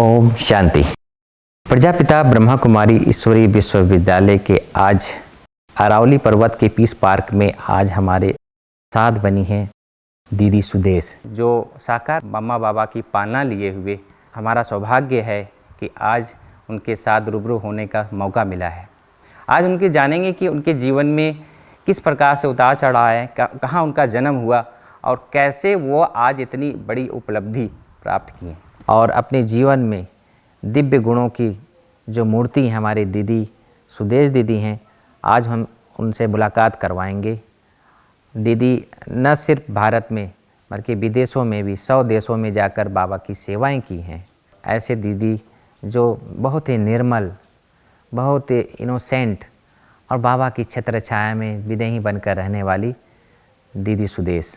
ओम शांति। प्रजापिता ब्रह्मा कुमारी ईश्वरीय विश्वविद्यालय के आज अरावली पर्वत के पीस पार्क में आज हमारे साथ बनी हैं दीदी सुदेश, जो साकार मम्मा बाबा की पालना लिए हुए हमारा सौभाग्य है कि आज उनके साथ रूबरू होने का मौका मिला है। आज उनके जानेंगे कि उनके जीवन में किस प्रकार से उतार चढ़ाव है, कहाँ उनका जन्म हुआ और कैसे वो आज इतनी बड़ी उपलब्धि प्राप्त की है। और अपने जीवन में दिव्य गुणों की जो मूर्ति हैं हमारी दीदी सुदेश दीदी हैं, आज हम उनसे मुलाकात करवाएंगे। दीदी न सिर्फ भारत में बल्कि विदेशों में भी 100 देशों में जाकर बाबा की सेवाएं की हैं। ऐसे दीदी जो बहुत ही निर्मल, बहुत ही इनोसेंट और बाबा की छत्र छाया में विदेही बनकर रहने वाली दीदी सुदेश।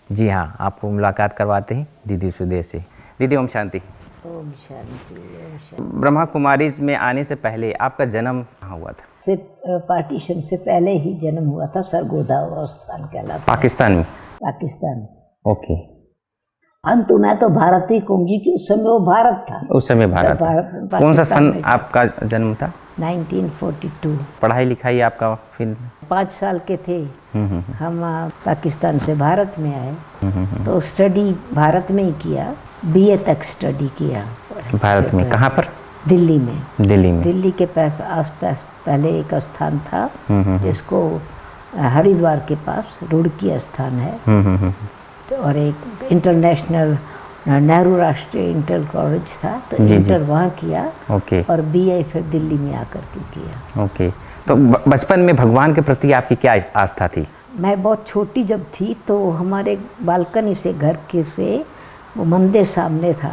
जी हाँ, आपको मुलाकात करवाते हैं दीदी सुदेश से। दीदी ओम शांति। ओम शांति, ओम शांति। ब्रह्मा कुमारीज में आने से पहले आपका जन्म कहाँ हुआ था? से पार्टीशन से पहले ही जन्म हुआ था। सरगोधा स्थान कहलाता है। पाकिस्तान में? पाकिस्तान। ओके। अंतु मैं तो भारत ही कहूँगी कि उस समय वो भारत था। उस समय भारत। कौन सा सन आपका जन्म था? 1942। पढ़ाई लिखाई आपका फिर? 5 साल के थे हम पाकिस्तान से भारत में आए, तो स्टडी भारत में ही किया। BA तक स्टडी किया भारत में। कहाँ पर? दिल्ली में। दिल्ली के आस पास पहले एक स्थान था जिसको हरिद्वार के पास रुड़की स्थान है, तो और एक इंटरनेशनल नेहरू राष्ट्रीय इंटर कॉलेज था, तो इंटर वहाँ किया। ओके। और BA फिर दिल्ली में आकर के किया। ओके। तो बचपन में भगवान के प्रति आपकी क्या आस्था थी? मैं बहुत छोटी जब थी तो हमारे बालकनी से घर के से वो मंदिर सामने था,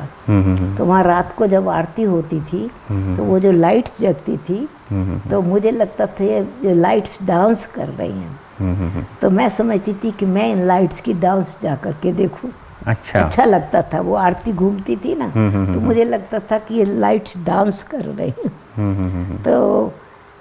तो वहाँ रात को जब आरती होती थी तो वो जो लाइट्स जगती थी तो मुझे लगता था ये जो लाइट्स डांस कर रही हैं, तो मैं समझती थी कि मैं इन लाइट्स की डांस जा कर के देखूं। अच्छा लगता था। वो आरती घूमती थी ना, तो मुझे लगता था कि ये लाइट्स डांस कर रही हैं। तो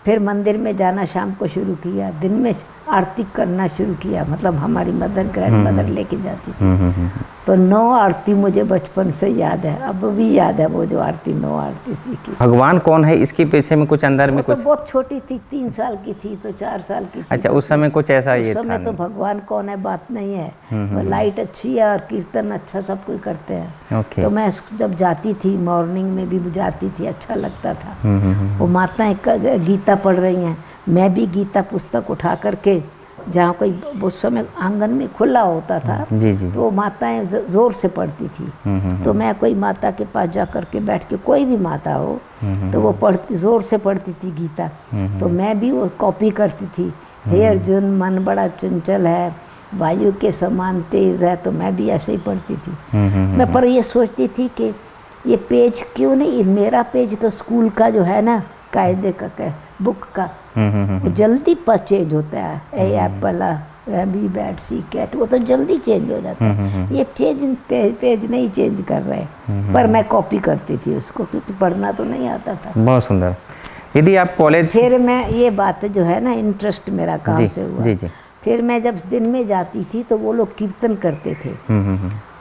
फिर मंदिर में जाना शाम को शुरू किया, दिन में आरती करना शुरू किया। मतलब हमारी ग्रैंड मदर लेके जाती थी, तो 9 आरती मुझे बचपन से याद है, अब भी याद है वो जो आरती 9 आरती सीखी। भगवान कौन है इसके पीछे में कुछ अंदर में कुछ? तो बहुत छोटी थी, 3 साल की थी तो 4 साल की थी। अच्छा, उस समय कुछ ऐसा ये था? उस समय तो भगवान कौन है बात नहीं है, वो लाइट अच्छी है और कीर्तन अच्छा सब कुछ करते हैं। तो मैं जब जाती थी मॉर्निंग में भी जाती थी, अच्छा लगता था। वो माताएं गीता पढ़ रही हैं, मैं भी गीता पुस्तक उठा करके, जहाँ कोई उस समय आंगन में खुला होता था, तो वो माताएं जोर से पढ़ती थी, तो मैं कोई माता के पास जा कर के बैठ के, कोई भी माता हो तो वो पढ़ती, जोर से पढ़ती थी गीता, तो मैं भी वो कॉपी करती थी। हे अर्जुन, मन बड़ा चंचल है, वायु के समान तेज है, तो मैं भी ऐसे ही पढ़ती थी। मैं पर ये सोचती थी कि ये पेज क्यों नहीं, मेरा पेज तो स्कूल का जो है ना, कायदे का बुक का, वो जल्दी पर चेंज होता है। ए एप्पल, बी बैट, सी कैट, वो तो जल्दी चेंज हो जाता है। ये पेज नहीं चेंज कर रहे, पर मैं कॉपी करती थी उसको, क्योंकि पढ़ना तो नहीं आता था। बहुत सुंदर। दीदी आप कॉलेज? फिर मैं ये बात जो है ना, इंटरेस्ट मेरा कहाँ से हुआ। फिर मैं जब दिन में जाती थी तो वो लोग कीर्तन करते थे,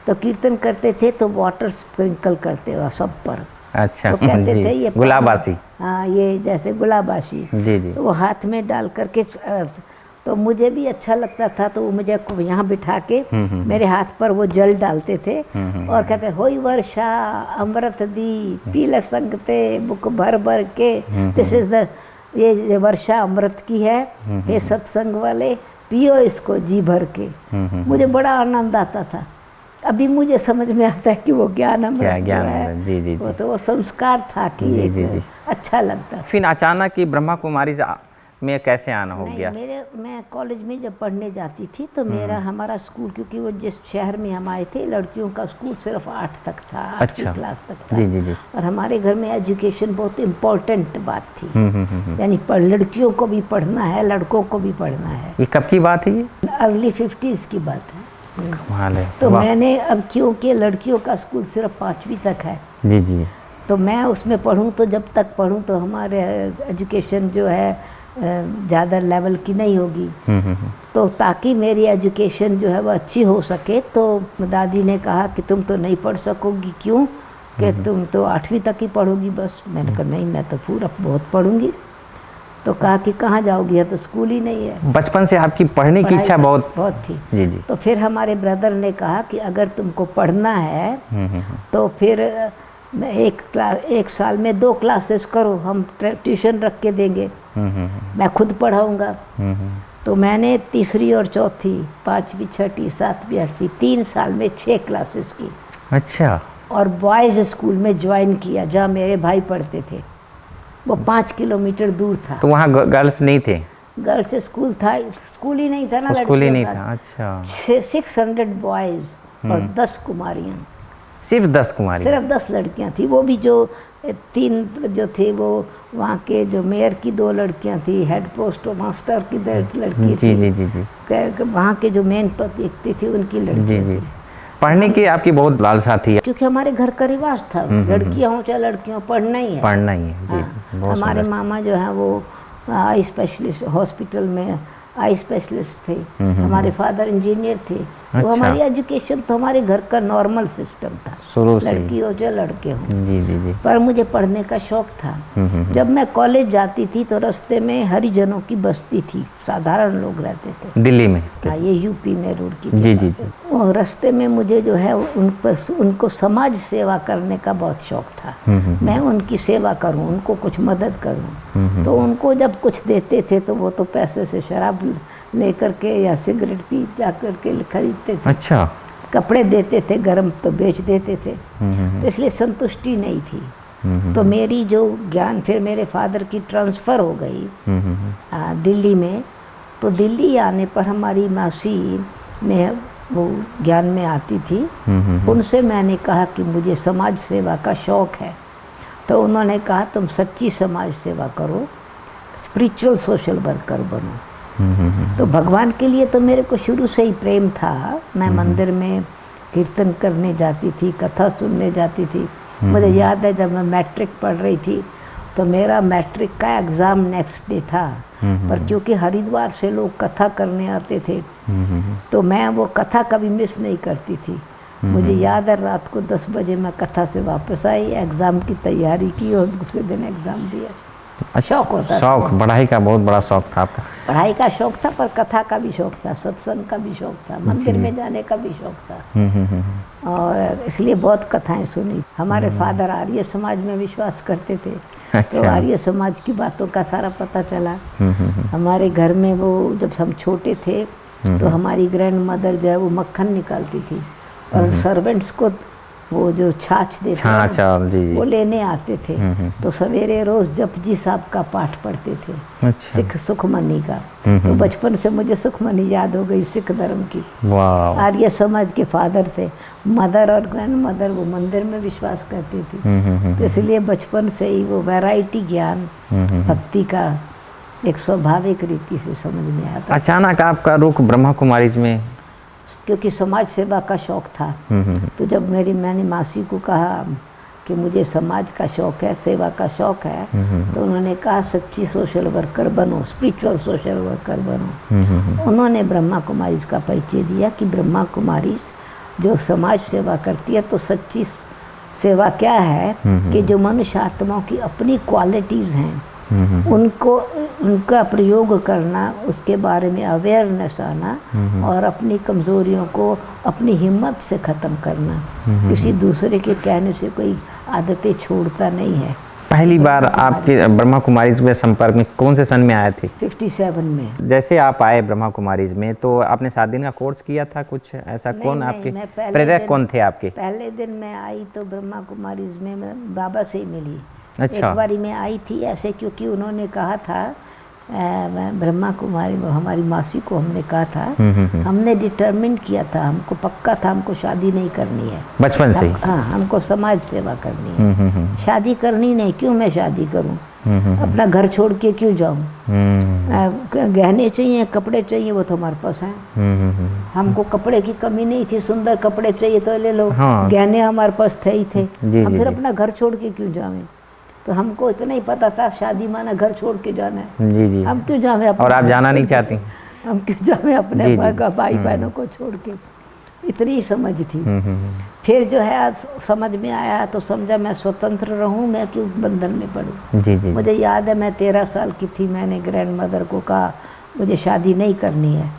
तो कीर्तन करते थे तो वाटर स्प्रिंकल करते हो सब पर। अच्छा। तो कहते थे ये गुलाबासी। हाँ, ये जैसे गुलाबाशी। तो वो हाथ में डाल करके, तो मुझे भी अच्छा लगता था, तो वो मुझे यहाँ बिठा के मेरे हाथ पर वो जल डालते थे और कहते होई वर्षा अमृत दी पीले संगते बुक भर भर के, दिस इज द, ये वर्षा अमृत की है, हे सत्संग वाले पियो इसको जी भर के। मुझे बड़ा आनंद आता था। अभी मुझे समझ में आता है कि वो ज्ञान अमृत जो है, वो तो वो संस्कार था कि अच्छा लगता। फिर अचानक कि ब्रह्मा कुमारी में कैसे आना हो गया? मैं कॉलेज में जब पढ़ने जाती थी तो हमारा स्कूल, क्योंकि वो जिस शहर में हम आए थे, लड़कियों का स्कूल सिर्फ 8 तक था, 8वीं क्लास तक था। और हमारे घर में एजुकेशन बहुत इम्पोर्टेंट बात थी, यानी लड़कियों को भी पढ़ना है, लड़कों को भी पढ़ना है। ये कब की बात है? ये अर्ली 50s की बात है। है। तो मैंने अब, क्योंकि लड़कियों का स्कूल सिर्फ 5वीं तक है, तो मैं उसमें पढ़ूं, तो जब तक पढ़ूं तो हमारे एजुकेशन जो है ज़्यादा लेवल की नहीं होगी। तो ताकि मेरी एजुकेशन जो है वो अच्छी हो सके, तो दादी ने कहा कि तुम तो नहीं पढ़ सकोगी। क्यों? कि तुम तो 8वीं तक ही पढ़ोगी बस। मैंने कहा नहीं, मैं तो पूरा बहुत पढ़ूंगी। तो कहा कि कहाँ जाओगी, है तो स्कूल ही नहीं है। बचपन से आपकी पढ़ने की इच्छा बहुत थी। जी जी। तो फिर हमारे ब्रदर ने कहा कि अगर तुमको पढ़ना है तो फिर एक साल में 2 क्लासेस करो, हम ट्यूशन रख के देंगे, मैं खुद पढ़ाऊँगा। तो मैंने तीसरी और चौथी, 5वीं 6वीं 7वीं 8वीं 3 साल में 6 क्लासेस की। अच्छा। और बॉयज़ स्कूल में ज्वाइन किया जहाँ मेरे भाई पढ़ते थे। वो 5 किलोमीटर दूर था। तो वहाँ गर्ल्स नहीं थे? गर्ल्स स्कूल था, स्कूल ही नहीं था ना, स्कूल ही नहीं था। अच्छा। 600 बॉयज़ और 10 कुमारियाँ। सिर्फ 10 कुमारी? सिर्फ 10 लड़कियाँ थी। वो भी जो 3 जो थे वो वहाँ के जो मेयर की 2 लड़कियाँ थी, हेड पोस्ट मास्टर की लड़की थी, जी जी जी। वहाँ के जो मेन व्यक्ति थी उनकी लड़कियाँ थी। पढ़ने की आपकी बहुत लालसा थी? क्योंकि हमारे घर का रिवाज था, लड़कियाँ हो चाहे लड़कियाँ, पढ़ना ही है। पढ़ना ही है जी। हाँ। हमारे मामा जो है वो आई स्पेशलिस्ट हॉस्पिटल में आई स्पेशलिस्ट थे। हमारे फादर इंजीनियर थे। अच्छा। तो हमारी एजुकेशन तो हमारे घर का नॉर्मल सिस्टम था, शुरू से लड़की हो चाहे लड़के हों। जी जी जी। पर मुझे पढ़ने का शौक था। जब मैं कॉलेज जाती थी तो रास्ते में हरिजनों की बस्ती थी, साधारण लोग रहते थे दिल्ली में। हाँ, ये यूपी में रुड़की जी जी जी। और रास्ते में मुझे जो है उनको समाज सेवा करने का बहुत शौक था। मैं उनकी सेवा करूं, उनको कुछ मदद करूं। तो उनको जब कुछ देते थे तो वो तो पैसे से शराब लेकर के या सिगरेट पी जा करके खरीदते थे। अच्छा। कपड़े देते थे गरम तो बेच देते थे। तो इसलिए संतुष्टि नहीं थी। तो मेरी जो ज्ञान, फिर मेरे फादर की ट्रांसफ़र हो गई दिल्ली में। तो दिल्ली आने पर हमारी मासी ने वो ज्ञान में आती थी, उनसे मैंने कहा कि मुझे समाज सेवा का शौक़ है। तो उन्होंने कहा तुम सच्ची समाज सेवा करो, स्पिरिचुअल सोशल वर्कर बनो। तो भगवान के लिए तो मेरे को शुरू से ही प्रेम था। मैं मंदिर में कीर्तन करने जाती थी, कथा सुनने जाती थी। मुझे याद है जब मैं मैट्रिक पढ़ रही थी तो मेरा मैट्रिक का एग्ज़ाम नेक्स्ट डे था। पर क्योंकि हरिद्वार से लोग कथा करने आते थे तो मैं वो कथा कभी मिस नहीं करती थी। मुझे याद है रात को 10 बजे मैं कथा से वापस आई, एग्ज़ाम की तैयारी की और दूसरे दिन एग्ज़ाम दिया। शौक होता था। शौक, पढ़ाई का बहुत बड़ा शौक था आपका? पढ़ाई का शौक था, पर कथा का भी शौक था, सत्संग का भी शौक था, मंदिर में जाने का भी शौक था। और इसलिए बहुत कथाएं सुनी। हमारे फादर आर्य समाज में विश्वास करते थे। अच्छा। तो आर्य समाज की बातों का सारा पता चला। हमारे घर में वो जब हम छोटे थे तो हमारी ग्रैंड मदर जो है वो मक्खन निकालती थी और सर्वेंट्स को वो जो छाछ देते हैं वो लेने आते थे। तो सवेरे रोज जपजी साहब का पाठ पढ़ते थे। अच्छा। सिख सुखमनी का। तो बचपन से मुझे सुखमनी याद हो गई, सिख धर्म की। आर्य समाज के फादर थे, मदर और ग्रैंड मदर वो मंदिर में विश्वास करती थी। इसलिए बचपन से ही वो वैरायटी ज्ञान भक्ति का एक स्वाभाविक रीति से समझ में आता। अचानक आपका रुख ब्रह्मा कुमारीज में? क्योंकि समाज सेवा का शौक़ था। तो जब मैंने मासी को कहा कि मुझे समाज का शौक़ है, सेवा का शौक़ है, तो उन्होंने कहा सच्ची सोशल वर्कर बनो, स्पिरिचुअल सोशल वर्कर बनो। उन्होंने ब्रह्मा कुमारीज का परिचय दिया कि ब्रह्मा कुमारीज जो समाज सेवा करती है, तो सच्ची सेवा क्या है कि जो मनुष्य आत्माओं की अपनी क्वालिटीज़ हैं उनका प्रयोग करना, उसके बारे में अवेयरनेस आना और अपनी कमज़ोरियों को अपनी हिम्मत से ख़त्म करना। किसी दूसरे के कहने से कोई आदतें छोड़ता नहीं है। पहली बार आपके ब्रह्मा कुमारीज में संपर्क में कौन से सन में आए थे? 57 में। जैसे आप आए ब्रह्मा कुमारीज में तो आपने 7 दिन का कोर्स किया था कुछ ऐसा? कौन आपके प्रेरक कौन थे आपके? पहले दिन मैं आई तो ब्रह्मा कुमारीज में मैं बाबा से ही मिली। अच्छा। एक बारी मैं आई थी ऐसे, क्योंकि उन्होंने कहा था ब्रह्मा कुमारी हमारी मासी को हमने कहा था, हमने डिटरमिन किया था, हमको पक्का था हमको शादी नहीं करनी है बचपन से। हाँ, हमको समाज सेवा करनी है। शादी करनी नहीं, क्यों मैं शादी करूं? अपना घर छोड़ के क्यों जाऊं? गहने चाहिए, कपड़े चाहिए, वो तो हमारे पास हैं। हमको कपड़े की कमी नहीं थी, सुंदर कपड़े चाहिए तो ले लो। हाँ। गहने हमारे पास थे ही थे। हम फिर अपना घर छोड़ के क्यों जावें? तो हमको इतना ही पता था शादी माना घर छोड़ के जाना है। जी जी। हम क्यों जावे? और आप जाना नहीं चाहती? हम क्यों जावे अपने भाई बहनों को छोड़ के? इतनी ही समझ थी। फिर जो है आज समझ में आया तो समझा मैं स्वतंत्र रहूं, मैं क्यों बंधन में पड़ूं। जी जी। मुझे याद है मैं 13 साल की थी, मैंने ग्रैंड मदर को कहा मुझे शादी नहीं करनी है।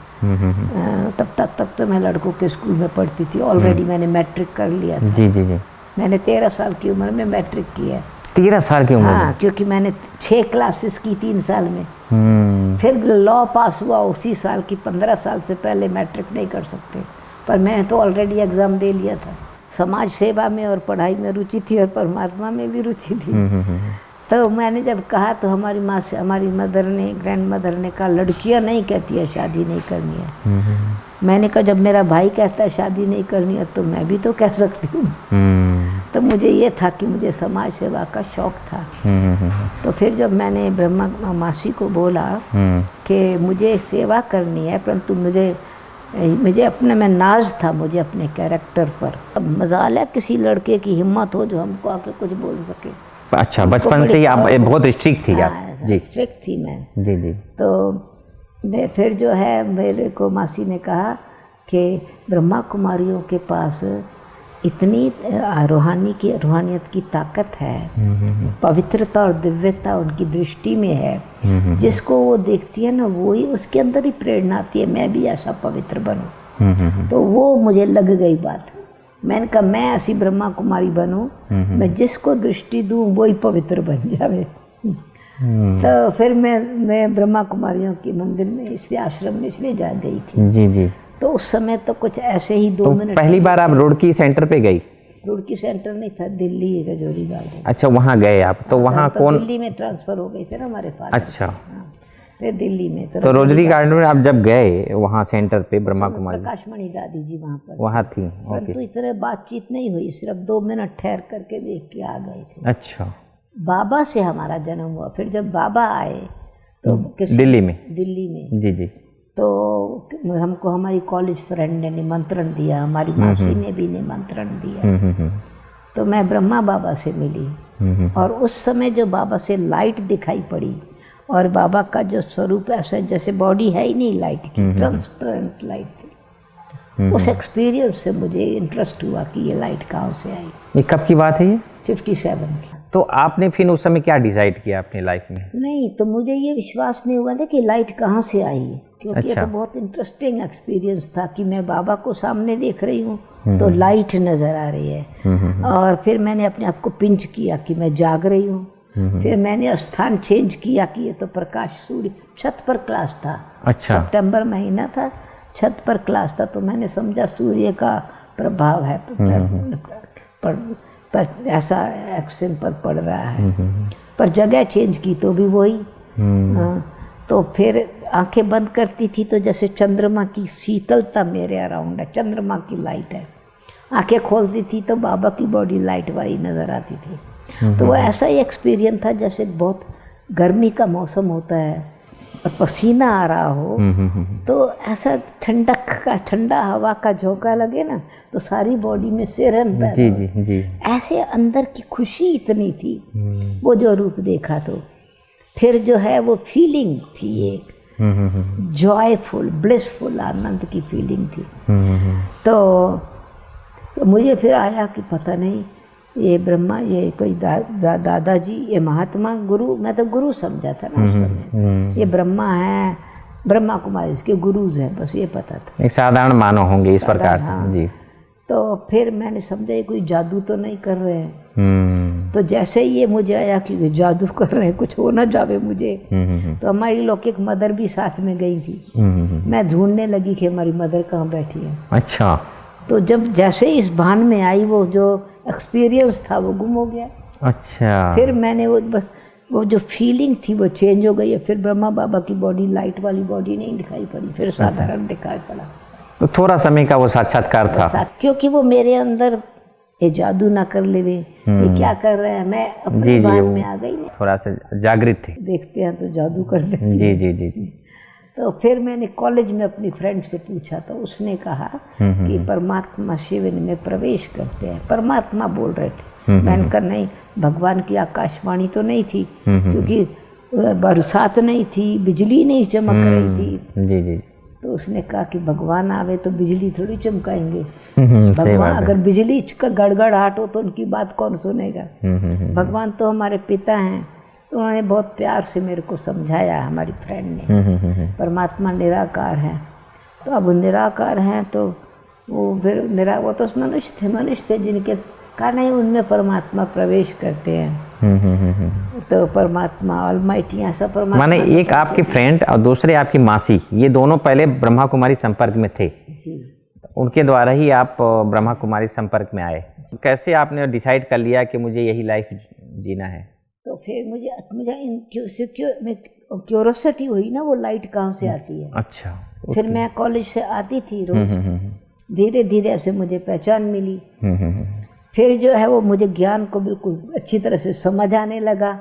तब तक तो मैं लड़कों के स्कूल में पढ़ती थी, ऑलरेडी मैंने मैट्रिक कर लिया था। जी जी जी। मैंने 13 साल की उम्र में मैट्रिक की है। 13 साल की उम्र में? हाँ, क्योंकि मैंने 6 क्लासेस की 3 साल में। फिर लॉ पास हुआ उसी साल की, 15 साल से पहले मैट्रिक नहीं कर सकते, पर मैंने तो ऑलरेडी एग्ज़ाम दे लिया था। समाज सेवा में और पढ़ाई में रुचि थी और परमात्मा में भी रुचि थी। तो मैंने जब कहा तो हमारी माँ से, हमारी मदर ने, ग्रैंड मदर ने कहा लड़कियाँ नहीं कहती है शादी नहीं करनी है। मैंने कहा जब मेरा भाई कहता है शादी नहीं करनी है तो मैं भी तो कह सकती हूँ। तो मुझे ये था कि मुझे समाज सेवा का शौक़ था। तो फिर जब मैंने ब्रह्मा मासी को बोला कि मुझे सेवा करनी है, परंतु मुझे अपने में नाज था, मुझे अपने कैरेक्टर पर। अब मजाल है किसी लड़के की हिम्मत हो जो हमको आके कुछ बोल सके। अच्छा, बचपन से ही आप बहुत स्ट्रिक्ट थी आप? जी, स्ट्रिक्ट थी मैं। जी जी। तो मैं फिर जो है मेरे को मासी ने कहा कि ब्रह्मा कुमारियों के पास इतनी रूहानियत की ताकत है, पवित्रता और दिव्यता उनकी दृष्टि में है, जिसको वो देखती है ना वही उसके अंदर ही प्रेरणा आती है मैं भी ऐसा पवित्र बनूं। तो वो मुझे लग गई बात। मैंने कहा मैं ऐसी ब्रह्मा कुमारी बनूं, मैं जिसको दृष्टि दूं वही पवित्र बन जावे। तो फिर मैं ब्रह्मा कुमारियों के मंदिर में, इसलिए आश्रम में इसलिए जा गई थी। जी जी। तो उस समय तो कुछ ऐसे ही 2 मिनट। पहली बार आप रुड़की सेंटर पे गई? रुड़की सेंटर नहीं था, दिल्ली रजौरी गार्डन। अच्छा, वहाँ गए आप? तो वहाँ तो कौन? दिल्ली में ट्रांसफर हो गए थे ना हमारे फादर। अच्छा। फिर दिल्ली में तो रोजरी गार्डन में आप जब गए वहाँ सेंटर पे ब्रह्मा कुमारी, प्रकाशमणि दादी जी वहाँ थी? परंतु इतने बातचीत नहीं हुई, सिर्फ 2 मिनट ठहर करके देख के आ गए थे। अच्छा। बाबा से हमारा जन्म हुआ। फिर जब बाबा आए तो दिल्ली में? दिल्ली में। जी जी। तो हमको हमारी कॉलेज फ्रेंड ने निमंत्रण दिया, हमारी मासी ने भी निमंत्रण दिया। तो मैं ब्रह्मा बाबा से मिली और उस समय जो बाबा से लाइट दिखाई पड़ी, और बाबा का जो स्वरूप ऐसा जैसे बॉडी है ही नहीं लाइट की, ट्रांसपेरेंट लाइट थी। उस एक्सपीरियंस से मुझे इंटरेस्ट हुआ कि ये लाइट कहाँ से आई। ये कब की बात है ये? 57 की। तो आपने फिर उस समय क्या डिसाइड किया अपनी लाइफ में? नहीं, तो मुझे ये विश्वास नहीं हुआ ना कि लाइट कहाँ से आई, क्योंकि ये तो बहुत इंटरेस्टिंग एक्सपीरियंस था कि मैं बाबा को सामने देख रही हूँ तो लाइट नज़र आ रही है। और फिर मैंने अपने आप को पिंच किया कि मैं जाग रही हूँ। फिर मैंने स्थान चेंज किया कि ये तो प्रकाश सूर्य, छत पर क्लास था। अच्छा। सितंबर महीना था, छत पर क्लास था, तो मैंने समझा सूर्य का प्रभाव है पर ऐसा एक्शन पर पड़ रहा है। पर जगह चेंज की तो भी वही। तो फिर आंखें बंद करती थी तो जैसे चंद्रमा की शीतलता मेरे अराउंड है, चंद्रमा की लाइट है। आंखें खोलती थी तो बाबा की बॉडी लाइट वाली नज़र आती थी। तो वो ऐसा ही एक्सपीरियंस था जैसे बहुत गर्मी का मौसम होता है और पसीना आ रहा हो, तो ऐसा ठंडा हवा का झोंका लगे ना तो सारी बॉडी में सिरन पैदा। जी जी जी। ऐसे अंदर की खुशी इतनी थी वो जो रूप देखा। तो फिर जो है वो फीलिंग थी एक जॉयफुल, ब्लिसफुल, आनंद की फीलिंग थी। तो मुझे फिर आया कि पता नहीं ये ब्रह्मा, ये कोई दादाजी, ये महात्मा गुरु, मैं तो गुरु समझा था ना उस समय, ये ब्रह्मा है, ब्रह्मा कुमारी इसके गुरुज हैं, बस ये पता था। एक साधारण मानव होंगे इस प्रकार से। हाँ। जी। तो फिर मैंने समझा ये कोई जादू तो नहीं कर रहे हैं। तो जैसे ही ये मुझे आया कि जादू कर रहे हैं, कुछ हो ना जावे मुझे, तो हमारी लौकिक मदर भी साथ में गई थी। मैं ढूंढने लगी कि हमारी मदर कहाँ बैठी है। अच्छा। तो जब जैसे इस भान में आई वो जो एक्सपीरियंस था वो गुम हो गया। अच्छा। फिर मैंने वो जो फीलिंग थी वो चेंज हो गई है। फिर ब्रह्मा बाबा की बॉडी लाइट वाली बॉडी नहीं दिखाई पड़ी, फिर साधारण दिखाई पड़ा। तो थोड़ा समय का वो साक्षात्कार था, क्योंकि वो मेरे अंदर ये जादू ना कर ले, ये क्या कर रहे हैं, मैं अपने भान में आ गई। थोड़ा सा जागृत थे, देखते हैं तो जादू कर देते हैं। जी जी जी। तो फिर मैंने कॉलेज में अपनी फ्रेंड से पूछा तो उसने कहा कि परमात्मा शिव में प्रवेश करते हैं, परमात्मा बोल रहे थे। मैंने कहा नहीं, भगवान की आकाशवाणी तो नहीं थी, क्योंकि बरसात नहीं थी, बिजली नहीं चमक रही थी। जी जी। तो उसने कहा कि भगवान आवे तो बिजली थोड़ी चमकाएंगे, भगवान अगर बिजली का गड़गड़ाहट हो तो उनकी बात कौन सुनेगा। भगवान तो हमारे पिता हैं। तो उन्होंने बहुत प्यार से मेरे को समझाया, हमारी फ्रेंड ने, परमात्मा निराकार है। तो अब निराकार हैं तो वो फिर वो तो मनुष्य थे जिनके कहा नहीं उनमें परमात्मा प्रवेश करते हैं। तो परमात्मा ऑलमाइटी ऐसा परमात्मा, माने एक आपकी फ्रेंड और दूसरे आपकी मासी, ये दोनों पहले ब्रह्मा कुमारी संपर्क में थे जी। उनके द्वारा ही आप ब्रह्मा कुमारी संपर्क में आए। कैसे आपने डिसाइड कर लिया कि मुझे यही लाइफ जीना है? तो फिर मुझे क्यूरोसिटी हुई ना, वो लाइट कहाँ से आती है। अच्छा। फिर मैं कॉलेज से आती थी रोज, धीरे धीरे ऐसे मुझे पहचान मिली। फिर जो है वो मुझे ज्ञान को बिल्कुल अच्छी तरह से समझ आने लगा।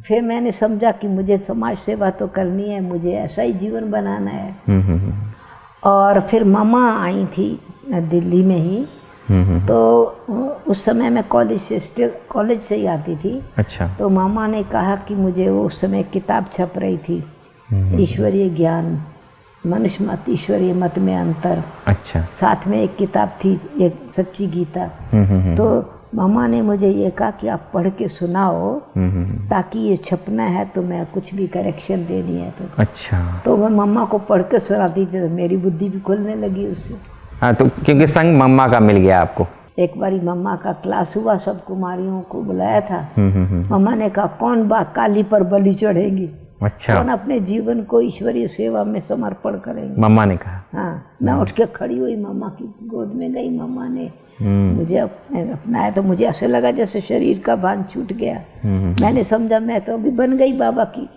फिर मैंने समझा कि मुझे समाज सेवा तो करनी है, मुझे ऐसा ही जीवन बनाना है। और फिर मम्मा आई थी दिल्ली में ही, तो उस समय मैं कॉलेज से ही आती थी। अच्छा। तो मामा ने कहा कि मुझे वो उस समय किताब छप रही थी, ईश्वरीय ज्ञान, मनुष्य मत ईश्वरीय मत में अंतर। अच्छा। साथ में एक किताब थी, एक सच्ची गीता। तो मामा ने मुझे ये कहा कि आप पढ़ के सुनाओ, ताकि ये छपना है तो मैं कुछ भी करेक्शन देनी है तो। अच्छा। तो मैं मम्मा को पढ़ के सुनाती थी तो मेरी बुद्धि भी खुलने लगी उससे। हाँ, तो क्योंकि संग मम्मा का मिल गया आपको। एक बारी मम्मा का क्लास हुआ, सब कुमारियों को बुलाया था। मम्मा ने कहा कौन काली पर बलि चढ़ेगी। अच्छा। कौन अपने जीवन को ईश्वरीय सेवा में समर्पण करेंगे, मम्मा ने कहा। हाँ, मैं उठ के खड़ी हुई, मम्मा की गोद में गई, मम्मा ने मुझे अपनाया। तो मुझे ऐसे लगा जैसे शरीर का भान छूट गया। मैंने समझा मैं तो अभी बन गई बाबा की।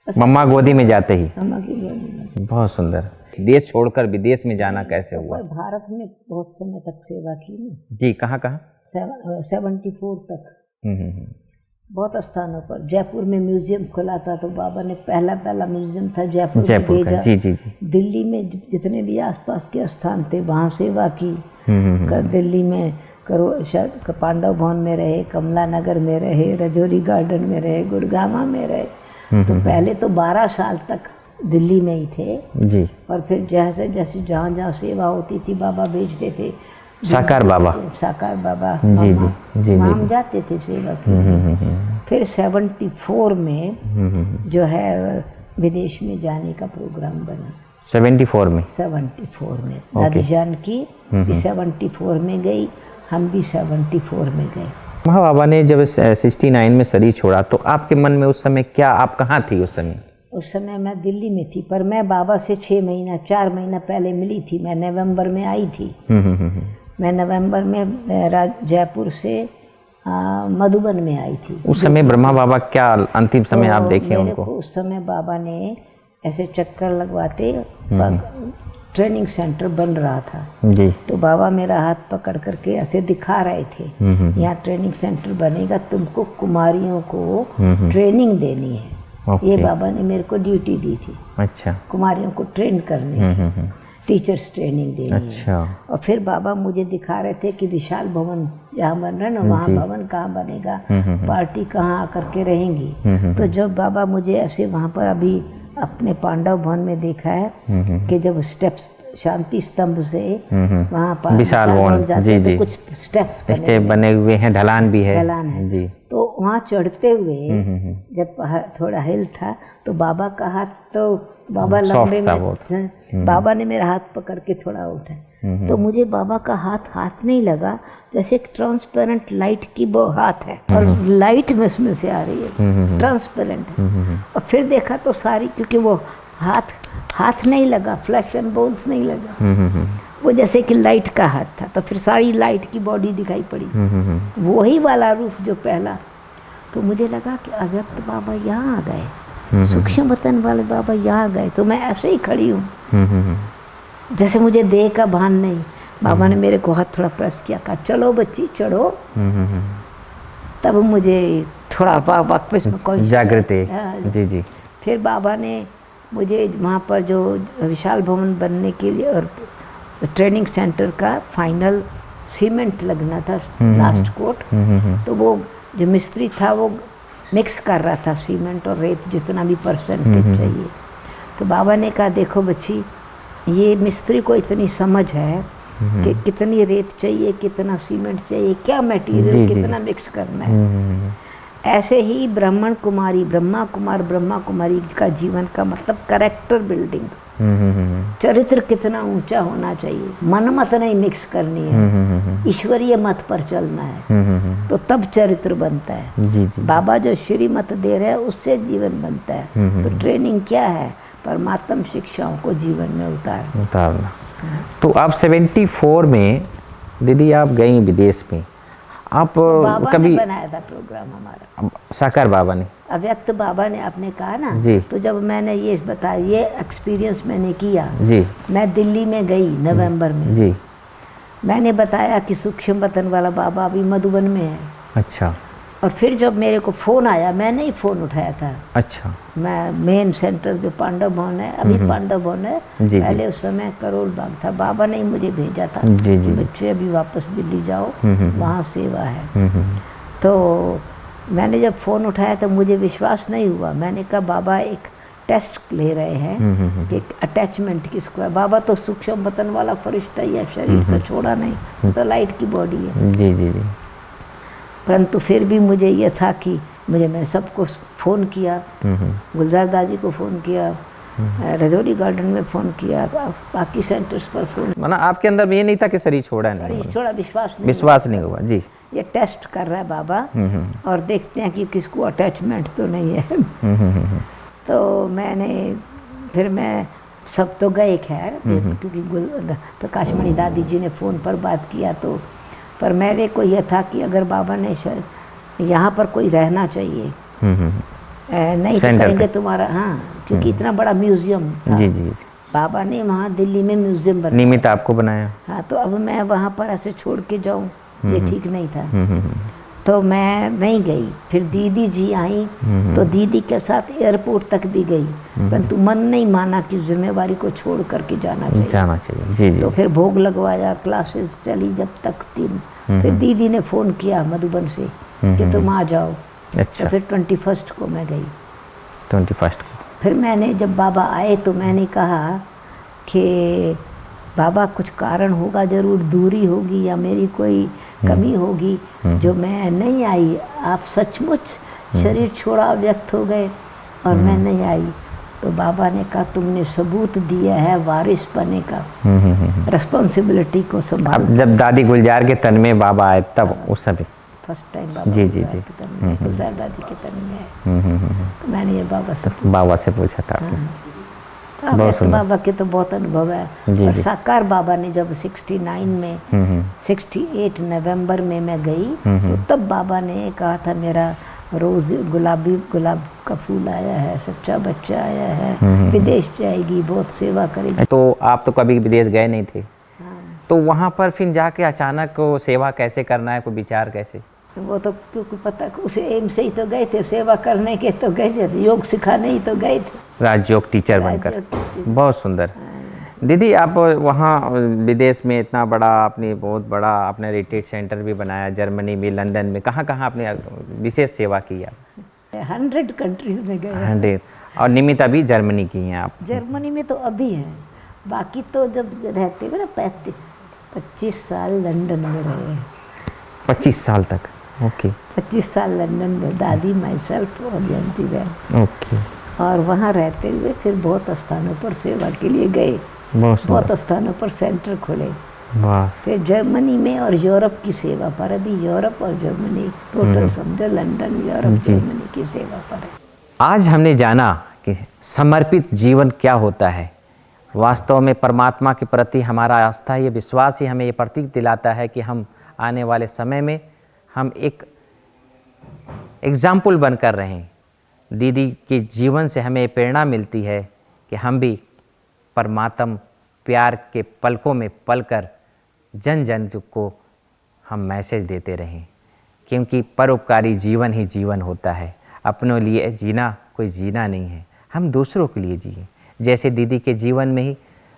मम्मा गोदी में जाते ही? मम्मा की गोदी में। बहुत सुंदर। देश छोड़कर विदेश में जाना कैसे हुआ? भारत में बहुत समय तक सेवा की ना जी। कहाँ 74 तक बहुत स्थानों पर। जयपुर में म्यूजियम खुला था, तो बाबा ने पहला म्यूजियम था जयपुर में भेजा। जी जी जी। दिल्ली में जितने भी आसपास के स्थान थे वहाँ सेवा की। दिल्ली में पांडव भवन में रहे, कमला नगर में रहे, रजौरी गार्डन में रहे, गुड़गामा में रहे। तो पहले तो 12 साल तक दिल्ली में ही थे जी। और फिर जैसे जैसे जहाँ सेवा होती थी बाबा भेजते थे। साकार बाबा जी जी जी हम जाते थे सेवा के। फिर 74 में जो है विदेश में जाने का प्रोग्राम बना। 74 में दादी जान की भी 74 में गई, हम भी 74 में गए। महा बाबा ने जब 69 में शरीर छोड़ा तो आपके मन में उस समय क्या, आप कहाँ थी उस समय? उस समय मैं दिल्ली में थी, पर मैं बाबा से 4 महीना पहले मिली थी। मैं नवंबर में आई थी। मैं नवंबर में जयपुर से मधुबन में आई थी। उस समय ब्रह्मा बाबा क्या अंतिम समय आप देखे उनको? उस समय बाबा ने ऐसे चक्कर लगवाते, ट्रेनिंग सेंटर बन रहा था जी। तो बाबा मेरा हाथ पकड़ करके ऐसे दिखा रहे थे, यहाँ ट्रेनिंग सेंटर बनेगा, तुमको कुमारियों को ट्रेनिंग देनी है। ये बाबा ने मेरे को ड्यूटी दी थी। अच्छा। कुमारियों को ट्रेन करने, टीचर्स ट्रेनिंग देनी। अच्छा। और फिर बाबा मुझे दिखा रहे थे कि विशाल भवन जहाँ बन रहा है ना, वहाँ भवन कहाँ बनेगा, पार्टी कहाँ आकर के रहेंगी। तो जब बाबा मुझे ऐसे वहाँ पर अभी अपने पांडव भवन में देखा है कि जब स्टेप्स शांति स्तंभ से वहाँ विशाल भवन जाते तो कुछ स्टेप्स बने हुए हैं, ढलान भी है जी। तो वहाँ चढ़ते हुए जब थोड़ा हिल था तो बाबा का हाथ, तो बाबा लंबे में, बाबा ने मेरा हाथ पकड़ के थोड़ा उठा। तो मुझे बाबा का हाथ नहीं लगा, जैसे एक ट्रांसपेरेंट लाइट की वो हाथ है और लाइट में उसमें से आ रही है ट्रांसपेरेंट। और फिर देखा तो सारी, क्योंकि वो हाथ नहीं लगा, फ्लैश एंड बोन्स नहीं लगा, वो जैसे कि लाइट का हाथ था। तो फिर सारी लाइट की बॉडी दिखाई पड़ी, वही वाला रूप जो पहला। तो मुझे लगा कि अव्यक्त बाबा यहाँ आ गए, सूक्ष्म वतन वाले बाबा यहाँ गए। तो मैं ऐसे ही खड़ी हूँ, जैसे मुझे देह का भान नहीं। बाबा ने मेरे को हाथ थोड़ा प्रेस किया, कहा चलो बच्ची चढ़ो। तब मुझे थोड़ा वापस में कोई जागृति जी जी। फिर बाबा ने मुझे वहाँ पर जो विशाल भवन बनने के लिए और ट्रेनिंग सेंटर का फाइनल सीमेंट लगना था, लास्ट कोट, तो वो जो मिस्त्री था वो मिक्स कर रहा था सीमेंट और रेत, जितना भी परसेंटेज चाहिए। तो बाबा ने कहा देखो बच्ची, ये मिस्त्री को इतनी समझ है कि कितनी रेत चाहिए, कितना सीमेंट चाहिए, क्या मटेरियल कितना मिक्स करना है। ऐसे ही ब्राह्मण कुमारी, ब्रह्मा कुमारी का जीवन का मतलब कैरेक्टर बिल्डिंग, चरित्र कितना ऊंचा होना चाहिए, मनमत नहीं मिक्स करनी है, ईश्वरीय मत पर चलना है, तो तब चरित्र बनता है। जी जी। बाबा जो श्रीमत दे रहे हैं उससे जीवन बनता है। तो ट्रेनिंग क्या है? परमात्म शिक्षाओं को जीवन में उतारना। तो आप 74 में दीदी आप गई विदेश में, आप बाबा कभी ने बनाया था प्रोग्राम हमारा, साकार बाबा ने, अव्यक्त बाबा ने, आपने कहा ना जी। तो जब मैंने ये बताया, ये एक्सपीरियंस मैंने किया जी। मैं दिल्ली में गई नवंबर में जी। मैंने बताया कि सूक्ष्म वतन वाला बाबा अभी मधुबन में है। अच्छा। और फिर जब मेरे को फ़ोन आया, मैंने ही फ़ोन उठाया था। अच्छा। मैं मेन सेंटर जो पांडव भवन है, अभी पांडव भवन है, जी, पहले उस समय करोल बाग था, बाबा ने ही मुझे भेजा था जी, कि जी। बच्चे अभी वापस दिल्ली जाओ, वहाँ सेवा है। तो मैंने जब फ़ोन उठाया तो मुझे विश्वास नहीं हुआ। मैंने कहा बाबा एक टेस्ट ले रहे हैं कि अटैचमेंट किसको है। बाबा तो सूक्ष्म वतन वाला फरिश्ता ही है, शरीर तो छोड़ा नहीं, तो लाइट की बॉडी है। जी जी जी। परंतु फिर भी मुझे यह था कि मैंने सबको फ़ोन किया, गुलजार दादी को फ़ोन किया, रजौरी गार्डन में फ़ोन किया, बाकी सेंटर्स पर फ़ोन। माना आपके अंदर ये नहीं था कि शरीर छोड़ा नहीं, थोड़ा विश्वास नहीं हुआ। जी। ये टेस्ट कर रहा है बाबा और देखते हैं कि किसको अटैचमेंट तो नहीं है। तो फिर मैं सब तो गए खैर, क्योंकि प्रकाशमणि दादी जी ने फ़ोन पर बात किया, तो पर मेरे को यह था कि अगर बाबा ने यहाँ पर कोई रहना चाहिए, नहीं तो कहेंगे तुम्हारा, हाँ, क्योंकि इतना बड़ा म्यूजियम था। जी जी। बाबा ने वहाँ दिल्ली में म्यूजियम बनाया, निमित्त आपको बनाया। हाँ, तो अब मैं वहाँ पर ऐसे छोड़ के जाऊँ, ये ठीक नहीं था। तो मैं नहीं गई। फिर दीदी जी आई, तो दीदी के साथ एयरपोर्ट तक भी गई, परंतु मन नहीं माना कि जिम्मेवारी को छोड़ करके जाना चाहिए। जी जी। तो फिर भोग लगवाया, क्लासेस चली जब तक 3। फिर दीदी ने फ़ोन किया मधुबन से कि तुम आ जाओ। अच्छा। तो फिर 21 को मैं गई। 21 को फिर मैंने जब बाबा आए तो मैंने कहा कि बाबा कुछ कारण होगा, ज़रूर दूरी होगी या मेरी कोई कमी होगी जो मैं नहीं आई। आप सचमुच शरीर छोड़ा व्यक्त हो गए और मैं नहीं आई। तो बाबा ने कहा तुमने सबूत दिया है वारिस बने का, रिस्पॉन्सिबिलिटी को संभाल। जब दादी गुलजार के तन में बाबा आए तब उस समय फर्स्ट टाइम बाबा जी जी जी गुलजार दादी के तन में आए, तो मैंने ये बाबा से पूछा था। बाबा के तो बहुत अनुभव है। और साकार बाबा ने जब 69 में 68 नवंबर में मैं गई, तो तब बाबा ने कहा था मेरा रोज़ गुलाब का फूल आया है, सच्चा बच्चा आया है, विदेश जाएगी, बहुत सेवा करेगी। तो आप तो कभी विदेश गए नहीं थे, तो वहाँ पर फिर जाके अचानक सेवा कैसे करना है, कोई विचार कैसे? वो तो क्योंकि पता उसे एम से ही तो गए थे, सेवा करने के तो गए थे, योग सिखाने ही तो गए थे, राजयोग टीचर बनकर। बहुत सुंदर। दीदी आप वहाँ विदेश में इतना बड़ा आपने रिट्रीट सेंटर भी बनाया, जर्मनी में, लंदन में, कहाँ आपने विशेष सेवा की आप? 100 कंट्रीज में गए। 100। और निमित्त अभी जर्मनी की हैं आप? जर्मनी में तो अभी है, बाकी तो जब रहते हुए ना 25 साल लंदन में रहे। 25 साल तक? ओके। 25 साल लंदन में, दादी, माई सेल्फ और जयंती बहन। ओके। और वहाँ रहते हुए फिर बहुत स्थानों पर सेवा के लिए गए, बहुत स्थानों पर सेंटर खोले। फिर जर्मनी में और यूरोप की सेवा पर, अभी यूरोप और जर्मनी टोटल समझो, लंदन, यूरोप, जर्मनी की सेवा पर है। आज हमने जाना कि समर्पित जीवन क्या होता है। वास्तव में परमात्मा के प्रति हमारा आस्था, ये विश्वास ही हमें ये प्रतीक दिलाता है कि हम आने वाले समय में हम एक एग्जाम्पल बनकर रहें। दीदी के जीवन से हमें प्रेरणा मिलती है कि हम भी परमात्म प्यार के पलकों में पलकर जन जन को हम मैसेज देते रहें, क्योंकि परोपकारी जीवन ही जीवन होता है। अपनों लिए जीना कोई जीना नहीं है, हम दूसरों के लिए जिए। जैसे दीदी के जीवन में ही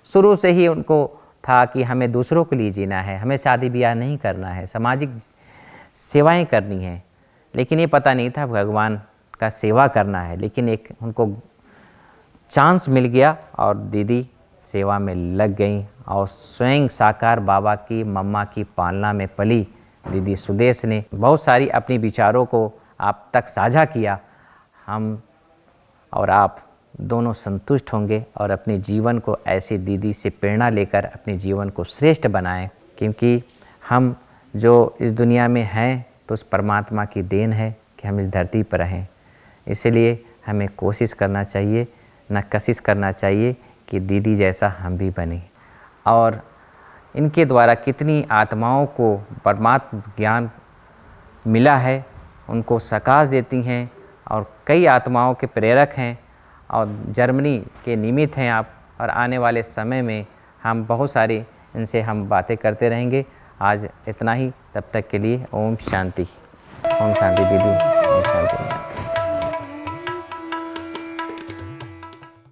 शुरू से ही उनको था कि हमें दूसरों के लिए जीना है, हमें शादी ब्याह नहीं करना है, सामाजिक सेवाएं करनी है। लेकिन ये पता नहीं था भगवान का सेवा करना है, लेकिन एक उनको चांस मिल गया और दीदी सेवा में लग गई और स्वयं साकार बाबा की मम्मा की पालना में पली दीदी सुदेश ने बहुत सारी अपनी विचारों को आप तक साझा किया। हम और आप दोनों संतुष्ट होंगे और अपने जीवन को ऐसी दीदी से प्रेरणा लेकर अपने जीवन को श्रेष्ठ बनाएं, क्योंकि हम जो इस दुनिया में हैं तो उस परमात्मा की देन है कि हम इस धरती पर रहें। इसलिए हमें कोशिश करना चाहिए, न कशिश करना चाहिए कि दीदी जैसा हम भी बने। और इनके द्वारा कितनी आत्माओं को परमात्म ज्ञान मिला है, उनको सकाश देती हैं और कई आत्माओं के प्रेरक हैं और जर्मनी के निमित्त हैं आप। और आने वाले समय में हम बहुत सारी इनसे हम बातें करते रहेंगे। आज इतना ही, तब तक के लिए ओम शांति। ओम शांति दीदी, ओम शांति।